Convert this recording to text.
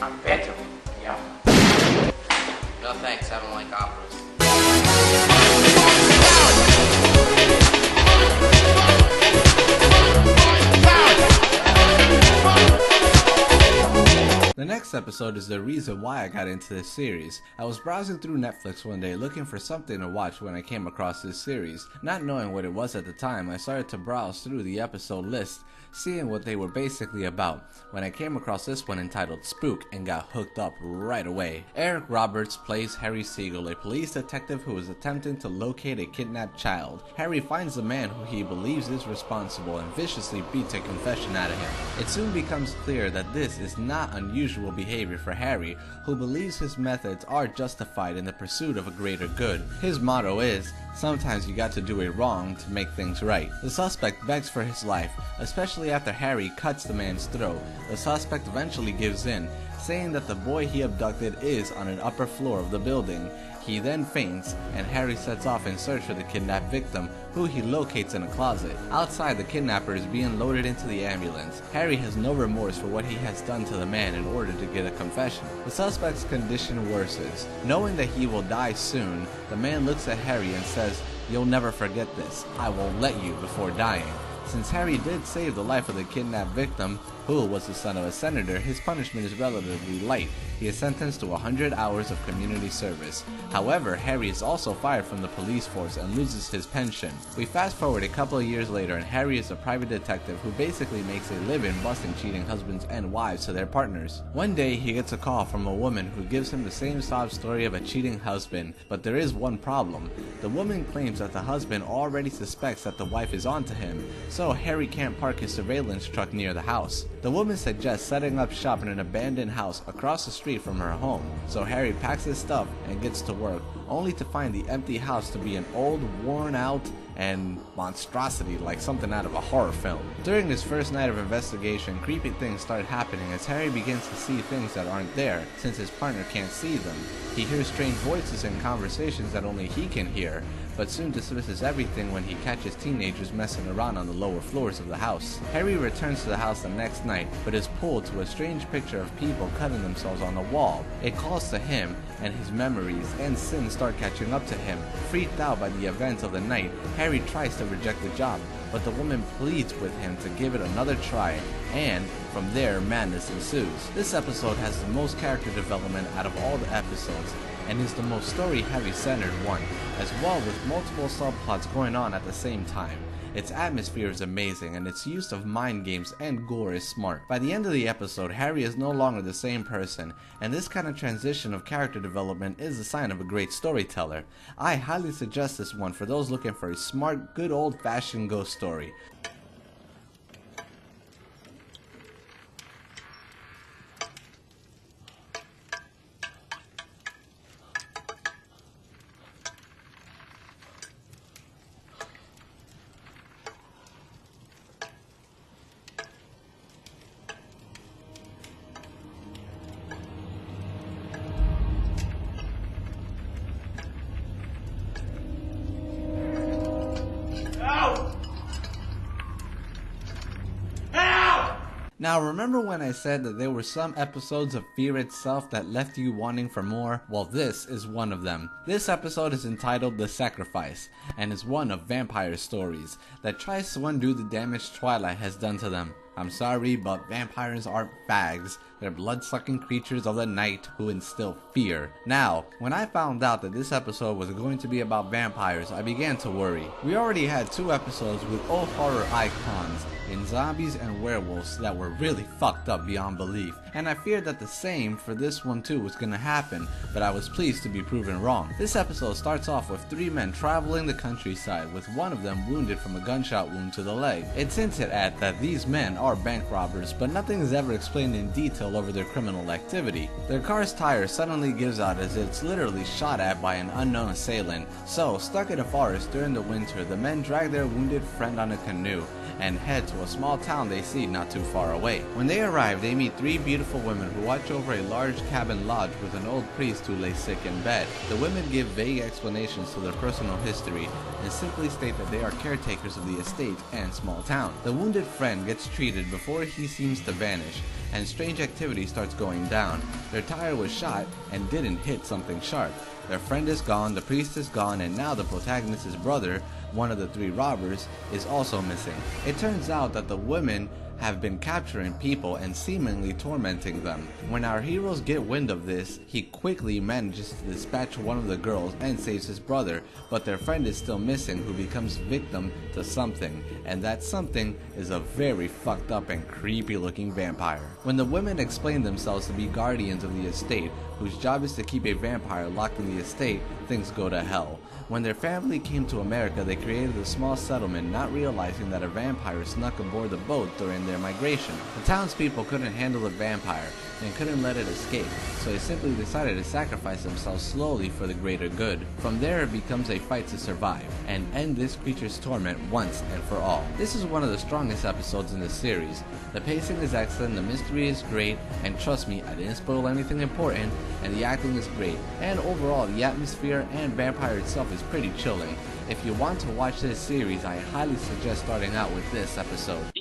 I bet him. Yeah. No thanks, I don't like operas. The next episode is the reason why I got into this series. I was browsing through Netflix one day looking for something to watch when I came across this series. Not knowing what it was at the time, I started to browse through the episode list, seeing what they were basically about, when I came across this one entitled Spook and got hooked up right away. Eric Roberts plays Harry Siegel, a police detective who is attempting to locate a kidnapped child. Harry finds the man who he believes is responsible and viciously beats a confession out of him. It soon becomes clear that this is not unusual behavior for Harry, who believes his methods are justified in the pursuit of a greater good. His motto is, sometimes you got to do a wrong to make things right. The suspect begs for his life, especially after Harry cuts the man's throat. The suspect eventually gives in, saying that the boy he abducted is on an upper floor of the building. He then faints, and Harry sets off in search for the kidnapped victim, who he locates in a closet. Outside, the kidnapper is being loaded into the ambulance. Harry has no remorse for what he has done to the man in order to get a confession. The suspect's condition worsens. Knowing that he will die soon, the man looks at Harry and says, "You'll never forget this. I won't let you," before dying. Since Harry did save the life of the kidnapped victim, who was the son of a senator, his punishment is relatively light. He is sentenced to 100 hours of community service. However, Harry is also fired from the police force and loses his pension. We fast forward a couple of years later, and Harry is a private detective who basically makes a living busting cheating husbands and wives to their partners. One day, he gets a call from a woman who gives him the same sob story of a cheating husband, but there is one problem. The woman claims that the husband already suspects that the wife is onto him, so Harry can't park his surveillance truck near the house. The woman suggests setting up shop in an abandoned house across the street from her home, so Harry packs his stuff and gets to work, only to find the empty house to be an old, worn out, and monstrosity like something out of a horror film. During his first night of investigation, creepy things start happening as Harry begins to see things that aren't there, since his partner can't see them. He hears strange voices and conversations that only he can hear, but soon dismisses everything when he catches teenagers messing around on the lower floors of the house. Harry returns to the house the next night, but is pulled to a strange picture of people cutting themselves on the wall. It calls to him, and his memories and sins start catching up to him. Freaked out by the events of the night, Harry tries to reject the job, but the woman pleads with him to give it another try, and from there, madness ensues. This episode has the most character development out of all the episodes, and is the most story-heavy centered one, as well with multiple subplots going on at the same time. Its atmosphere is amazing, and its use of mind games and gore is smart. By the end of the episode, Harry is no longer the same person, and this kind of transition of character development is a sign of a great storyteller. I highly suggest this one for those looking for a smart, good old-fashioned ghost story. Now, remember when I said that there were some episodes of Fear itself that left you wanting for more? Well, this is one of them. This episode is entitled The Sacrifice, and is one of vampire stories that tries to undo the damage Twilight has done to them. I'm sorry, but vampires aren't fags. They're blood-sucking creatures of the night who instill fear. Now, when I found out that this episode was going to be about vampires, I began to worry. We already had 2 episodes with old horror icons in zombies and werewolves that were really fucked up beyond belief, and I feared that the same for this one too was gonna happen, but I was pleased to be proven wrong. This episode starts off with 3 men traveling the countryside, with one of them wounded from a gunshot wound to the leg. It's hinted at that these men are bank robbers, but nothing is ever explained in detail over their criminal activity. Their car's tire suddenly gives out as it's literally shot at by an unknown assailant, so stuck in a forest during the winter, the men drag their wounded friend on a canoe and head to a small town they see not too far away. When they arrive, they meet 3 beautiful women who watch over a large cabin lodge with an old priest who lays sick in bed. The women give vague explanations to their personal history and simply state that they are caretakers of the estate and small town. The wounded friend gets treated before he seems to vanish, and strange activity starts going down. Their tire was shot and didn't hit something sharp. Their friend is gone, the priest is gone, and now the protagonist's brother, one of the 3 robbers, is also missing. It turns out that the women have been capturing people and seemingly tormenting them. When our heroes get wind of this, he quickly manages to dispatch one of the girls and saves his brother, but their friend is still missing, who becomes victim to something, and that something is a very fucked up and creepy looking vampire. When the women explain themselves to be guardians of the estate, whose job is to keep a vampire locked in the estate, things go to hell. When their family came to America, they created a small settlement, not realizing that a vampire snuck aboard the boat during their migration. The townspeople couldn't handle the vampire and couldn't let it escape, so they simply decided to sacrifice themselves slowly for the greater good. From there, it becomes a fight to survive and end this creature's torment once and for all. This is one of the strongest episodes in the series. The pacing is excellent, the mystery is great, and trust me, I didn't spoil anything important, and the acting is great. And overall, the atmosphere and vampire itself is pretty chilling. If you want to watch this series, I highly suggest starting out with this episode.